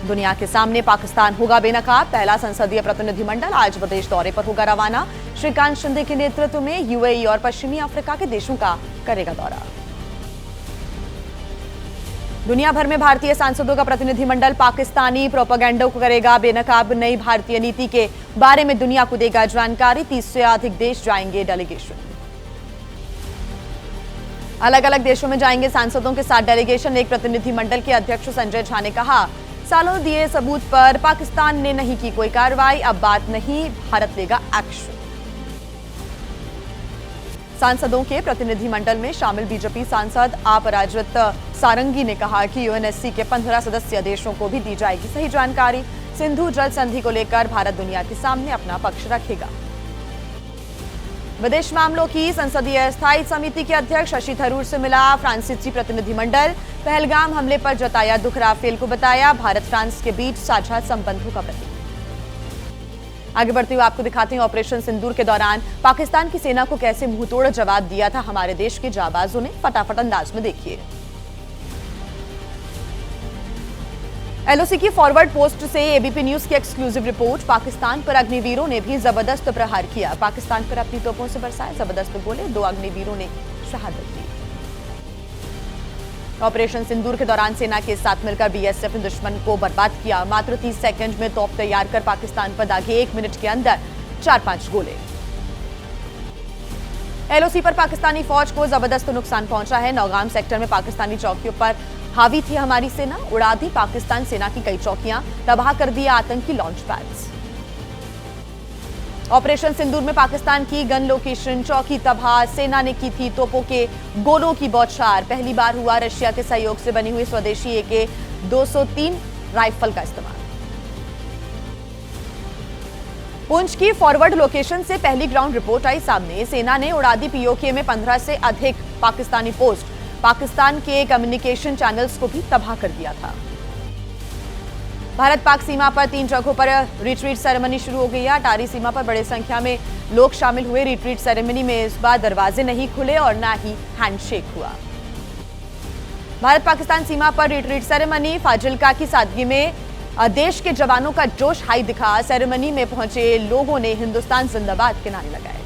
दुनिया के सामने पाकिस्तान होगा बेनकाब। पहला संसदीय प्रतिनिधिमंडल आज विदेश दौरे पर होगा रवाना। श्रीकांत शिंदे के नेतृत्व में यूएई और पश्चिमी अफ्रीका के देशों का करेगा दौरा। दुनिया भर में भारतीय सांसदों का प्रतिनिधिमंडल पाकिस्तानी प्रोपेगेंडा को करेगा बेनकाब। नई भारतीय नीति के बारे में दुनिया को देगा जानकारी। 30 से अधिक देश जाएंगे डेलीगेशन। अलग अलग देशों में जाएंगे सांसदों के साथ डेलीगेशन। एक प्रतिनिधिमंडल के अध्यक्ष संजय झा ने कहा, सालों दिए सबूत पर पाकिस्तान ने नहीं की कोई कार्रवाई, अब बात नहीं, भारत लेगा एक्शन। सांसदों के प्रतिनिधिमंडल में शामिल बीजेपी सांसद अपराजित सारंगी ने कहा कि यूएनएससी के 15 सदस्य देशों को भी दी जाएगी सही जानकारी। सिंधु जल संधि को लेकर भारत दुनिया के सामने अपना पक्ष रखेगा। विदेश मामलों की संसदीय स्थायी समिति के अध्यक्ष शशि थरूर से मिला फ्रांसीसी प्रतिनिधिमंडल। पहलगाम हमले पर जताया दुख, राफेल को बताया भारत फ्रांस के बीच साझा संबंधों का प्रतीक। आगे बढ़ते हुए आपको दिखाते हैं ऑपरेशन सिंदूर के दौरान पाकिस्तान की सेना को कैसे मुंहतोड़ जवाब दिया था हमारे देश के जाबाजों ने। फटाफट अंदाज में देखिए। एलओसी की फॉरवर्ड पोस्ट से एबीपी न्यूज की एक्सक्लूसिव रिपोर्ट। पाकिस्तान पर अग्निवीरों ने भी जबरदस्त प्रहार किया। पाकिस्तान पर अपनी तोपों से बरसाए जबरदस्त गोले, 2 अग्निवीरों ने शहादत दी। ऑपरेशन सिंदूर के दौरान सेना के साथ मिलकर बीएसएफ ने दुश्मन को बर्बाद किया। मात्र 30 सेकंड में तोप तैयार कर पाकिस्तान पर दागे 1 मिनट के अंदर 4-5 गोले। एलओसी पर पाकिस्तानी फौज को जबरदस्त नुकसान पहुंचा है। नौगाम सेक्टर में पाकिस्तानी चौकियों पर हावी थी हमारी सेना, उड़ा दी पाकिस्तान सेना की कई चौकियां, तबाह कर दिया आतंकी लॉन्च पैड्स। ऑपरेशन सिंदूर में पाकिस्तान की गन लोकेशन चौकी तबाह, सेना ने की थी तोपों के गोलों की बौछार। पहली बार हुआ रशिया के सहयोग से बनी हुई स्वदेशी AK-203 राइफल का इस्तेमाल। पुंछ की फॉरवर्ड लोकेशन से पहली ग्राउंड रिपोर्ट आई सामने। सेना ने उड़ा दी पीओके में 15 से अधिक पाकिस्तानी पोस्ट। पाकिस्तान के कम्युनिकेशन चैनल्स को भी तबाह कर दिया था। भारत पाक सीमा पर 3 जगहों पर रिट्रीट सेरेमनी शुरू हो गई है। अटारी सीमा पर बड़ी संख्या में लोग शामिल हुए। रिट्रीट सेरेमनी में इस बार दरवाजे नहीं खुले और न ही हैंडशेक हुआ। भारत पाकिस्तान सीमा पर रिट्रीट सेरेमनी फाजिल्का की सादगी में देश के जवानों का जोश हाई दिखा। सेरेमनी में पहुंचे लोगों ने हिंदुस्तान जिंदाबाद के नारे लगाए।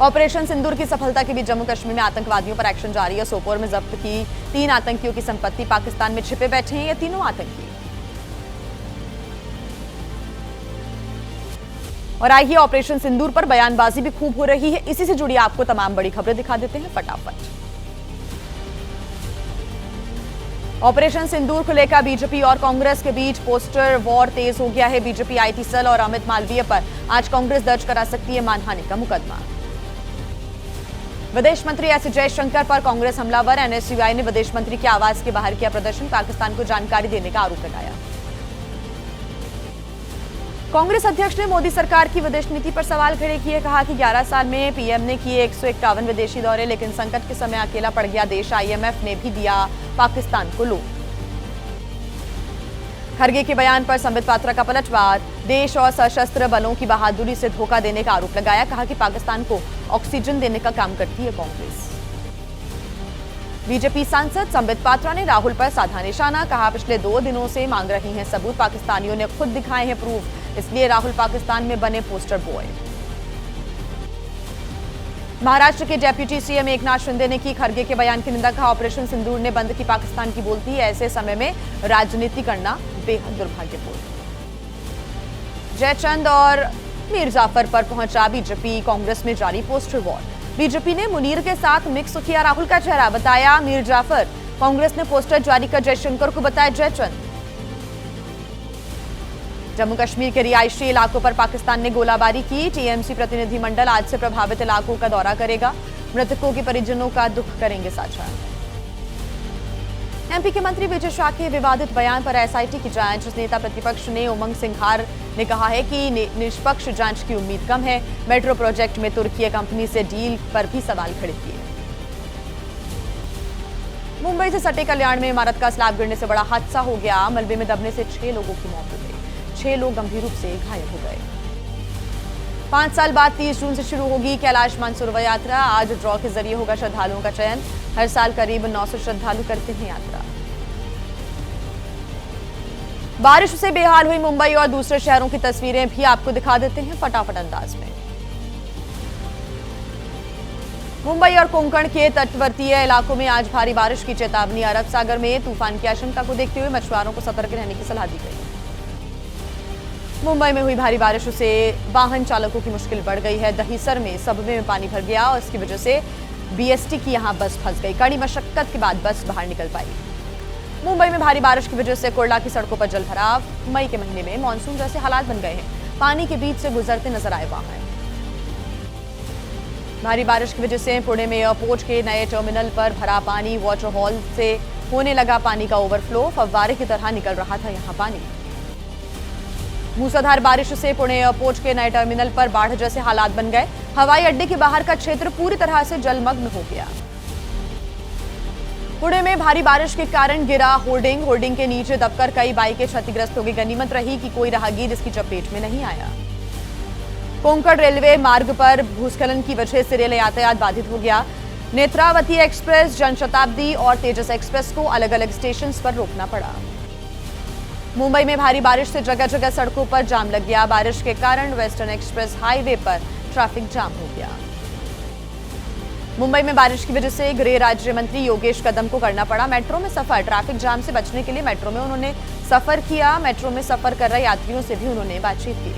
ऑपरेशन सिंदूर की सफलता के बीच जम्मू कश्मीर में आतंकवादियों पर एक्शन जारी है। सोपोर में जब्त की 3 आतंकियों की संपत्ति। पाकिस्तान में छिपे बैठे हैं ये तीनों आतंकी। और आइए ऑपरेशन सिंदूर पर बयानबाजी भी खूब हो रही है। इसी से जुड़ी आपको तमाम बड़ी खबरें दिखा देते हैं फटाफट। ऑपरेशन सिंदूर को लेकर बीजेपी और कांग्रेस के बीच पोस्टर वॉर तेज हो गया है। बीजेपी आईटी सेल और अमित मालवीय पर आज कांग्रेस दर्ज करा सकती है मानहानि का मुकदमा। विदेश मंत्री एस जयशंकर पर कांग्रेस हमलावर। एनएसयूआई ने विदेश मंत्री के आवास के बाहर किया प्रदर्शन। पाकिस्तान को जानकारी देने का आरोप लगाया। कांग्रेस अध्यक्ष ने मोदी सरकार की विदेश नीति पर सवाल खड़े किए। कहा कि 11 साल में पीएम ने किए 151 विदेशी दौरे, लेकिन संकट के समय अकेला पड़ गया देश। आईएमएफ ने भी दिया पाकिस्तान को लोन। खरगे के बयान पर संबित पात्रा का पलटवार। देश और सशस्त्र बलों की बहादुरी से धोखा देने का आरोप लगाया। कहा कि पाकिस्तान को ऑक्सीजन देने का काम करती है कांग्रेस। बीजेपी सांसद संबित पात्रा ने राहुल पर साधा निशाना। कहा पिछले 2 दिनों से मांग रही हैं सबूत, पाकिस्तानियों ने खुद दिखाए हैं प्रूफ, इसलिए राहुल पाकिस्तान में बने पोस्टर बॉय। महाराष्ट्र के डेप्यूटी सीएम एकनाथ शिंदे ने की खरगे के बयान की निंदा। कहा ऑपरेशन सिंदूर ने बंद की पाकिस्तान की बोलती है, ऐसे समय में राजनीति करना बेहद दुर्भाग्यपूर्ण। जयचंद और मीर जाफर पर पहुंचा बीजेपी कांग्रेस में जारी पोस्टर वॉर। बीजेपी ने मुनीर के साथ मिक्स किया राहुल का चेहरा, बताया मीर जाफर। कांग्रेस ने पोस्टर जारी कर जयशंकर को बताया जयचंद। जम्मू कश्मीर के रिहायशी इलाकों पर पाकिस्तान ने गोलाबारी की। टीएमसी प्रतिनिधिमंडल आज से प्रभावित इलाकों का दौरा करेगा। मृतकों के परिजनों का दुख करेंगे साझा। एमपी के मंत्री विजय शाह के विवादित बयान पर एसआईटी की जांच। नेता प्रतिपक्ष ने उमंग सिंघार ने कहा है कि निष्पक्ष जांच की उम्मीद कम है। मेट्रो प्रोजेक्ट में तुर्की कंपनी से डील पर भी सवाल खड़े किए। मुंबई से सटे कल्याण में इमारत का स्लैब गिरने से बड़ा हादसा हो गया। मलबे में दबने से 6 लोगों की मौत हो गई। 6 लोग गंभीर रूप से घायल हो गए। 5 साल बाद 30 जून से शुरू होगी कैलाश मानसरोवर यात्रा। आज ड्रॉ के जरिए होगा श्रद्धालुओं का चयन। हर साल करीब 900 श्रद्धालु करते हैं यात्रा। बारिश से बेहाल हुई मुंबई और दूसरे शहरों की तस्वीरें भी आपको दिखा देते हैं फटाफट अंदाज में। मुंबई और कोंकण के तटवर्तीय इलाकों में आज भारी बारिश की चेतावनी। अरब सागर में तूफान की आशंका को देखते हुए मछुआरों को सतर्क रहने की सलाह दी गई। मुंबई में हुई भारी बारिश से वाहन चालकों की मुश्किल बढ़ गई है। दहीसर में सबवे में पानी भर गया और इसकी वजह से बीएसटी की यहां बस फंस गई। कड़ी मशक्कत के बाद बस बाहर निकल पाई। मुंबई में भारी बारिश की वजह से कुर्ला की सड़कों पर जल भराव। मई के महीने में मानसून जैसे हालात बन गए हैं। पानी के बीच से गुजरते नजर आए वाहन। भारी बारिश की वजह से पुणे में एयरपोर्ट के नए टर्मिनल पर भरा पानी। वाटर हॉल से होने लगा पानी का ओवरफ्लो। फव्वारे की तरह निकल रहा था यहां पानी। मूसलाधार बारिश से पुणे एयरपोर्ट के नए टर्मिनल पर बाढ़ जैसे हालात बन गए। हवाई अड्डे के बाहर का क्षेत्र पूरी तरह से जलमग्न हो गया। पुणे में भारी बारिश के कारण गिरा होर्डिंग के नीचे दबकर कई बाइकें क्षतिग्रस्त हो गई। गनीमत रही कि कोई राहगीर इसकी चपेट में नहीं आया। कोंकण रेलवे मार्ग पर भूस्खलन की वजह से रेल यातायात बाधित हो गया। नेत्रावती एक्सप्रेस, जनशताब्दी और तेजस एक्सप्रेस को अलग अलग स्टेशन पर रोकना पड़ा। मुंबई में भारी बारिश से जगह जगह सड़कों पर जाम लग गया। बारिश के कारण वेस्टर्न एक्सप्रेस हाईवे पर ट्रैफिक जाम हो गया। मुंबई में बारिश की वजह से गृह राज्य मंत्री योगेश कदम को करना पड़ा मेट्रो में सफर। ट्रैफिक जाम से बचने के लिए मेट्रो में उन्होंने सफर किया। मेट्रो में सफर कर रहे यात्रियों से भी उन्होंने बातचीत की।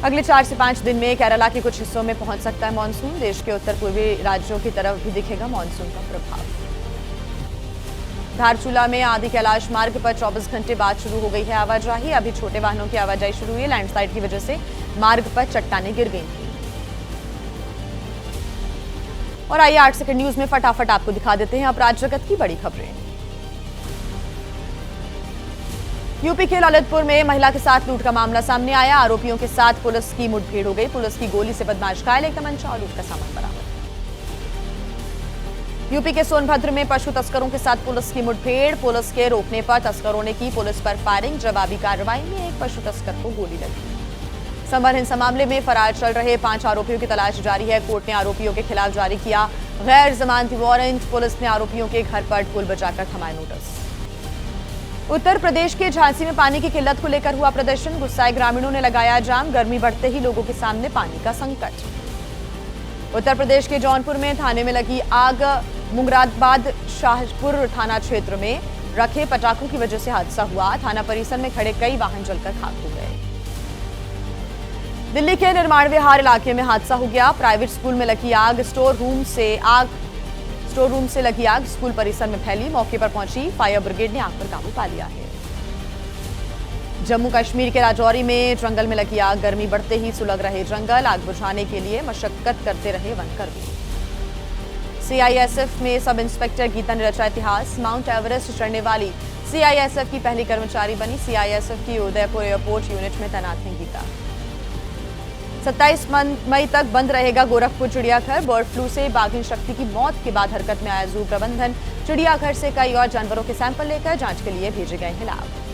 अगले 4 से 5 दिन में केरला के कुछ हिस्सों में पहुंच सकता है मानसून। देश के उत्तर पूर्वी राज्यों की तरफ भी दिखेगा मानसून का प्रभाव। धारचूला में आदि कैलाश मार्ग पर 24 घंटे बाद शुरू हो गई है आवाजाही। अभी छोटे वाहनों की आवाजाही शुरू हुई है। लैंडस्लाइड की वजह से मार्ग पर चट्टानें गिर गई थी। और आइए 8 सेकंड न्यूज में फटाफट आपको दिखा देते हैं अपराध जगत की बड़ी खबरें। यूपी के ललितपुर में महिला के साथ लूट का मामला सामने आया। आरोपियों के साथ पुलिस की मुठभेड़ हो गई। पुलिस की गोली से बदमाश घायल, एक तमंचा और लूट का सामान बरामद। यूपी के सोनभद्र में पशु तस्करों के साथ पुलिस की मुठभेड़। पुलिस के रोकने पर तस्करों ने की पुलिस पर फायरिंग। जवाबी कार्रवाई में एक पशु तस्कर को गोली लगी। संभल हिंसा मामले में फरार चल रहे 5 आरोपियों की तलाश जारी है। कोर्ट ने आरोपियों के खिलाफ जारी किया गैर जमानती वारंट। पुलिस ने आरोपियों के घर पर ढोल बजाकर थमाए नोटिस। उत्तर प्रदेश के झांसी में पानी की किल्लत को लेकर हुआ प्रदर्शन। गुस्साए ग्रामीणों ने लगाया जाम। गर्मी बढ़ते ही लोगों के सामने पानी का संकट। उत्तर प्रदेश के जौनपुर में थाने में लगी आग। मुंगराबाद शाहपुर थाना क्षेत्र में रखे पटाखों की वजह से हादसा हुआ। थाना परिसर में खड़े कई वाहन जलकर खाक हो गए। दिल्ली के निर्माण विहार इलाके में हादसा हो गया। प्राइवेट स्कूल में लगी आग। स्टोर रूम से लगी आग स्कूल परिसर में फैली। मौके पर पहुंची फायर ब्रिगेड ने आग पर काबू पा लिया है। जम्मू कश्मीर के राजौरी में जंगल में लगी आग। गर्मी बढ़ते ही सुलग रहे जंगल। आग बुझाने के लिए मशक्कत करते रहे वनकर्मी। सीआईएसएफ में सब इंस्पेक्टर गीता ने रचा इतिहास। माउंट एवरेस्ट चढ़ने वाली सीआईएसएफ की पहली कर्मचारी बनी। सीआईएसएफ की उदयपुर एयरपोर्ट यूनिट में तैनात हैं गीता। 27 मई तक बंद रहेगा गोरखपुर चिड़ियाघर। बर्ड फ्लू से बाघिन शक्ति की मौत के बाद हरकत में आया जू प्रबंधन। चिड़ियाघर से कई और जानवरों के सैंपल लेकर जांच के लिए भेजे गए हैं लैब।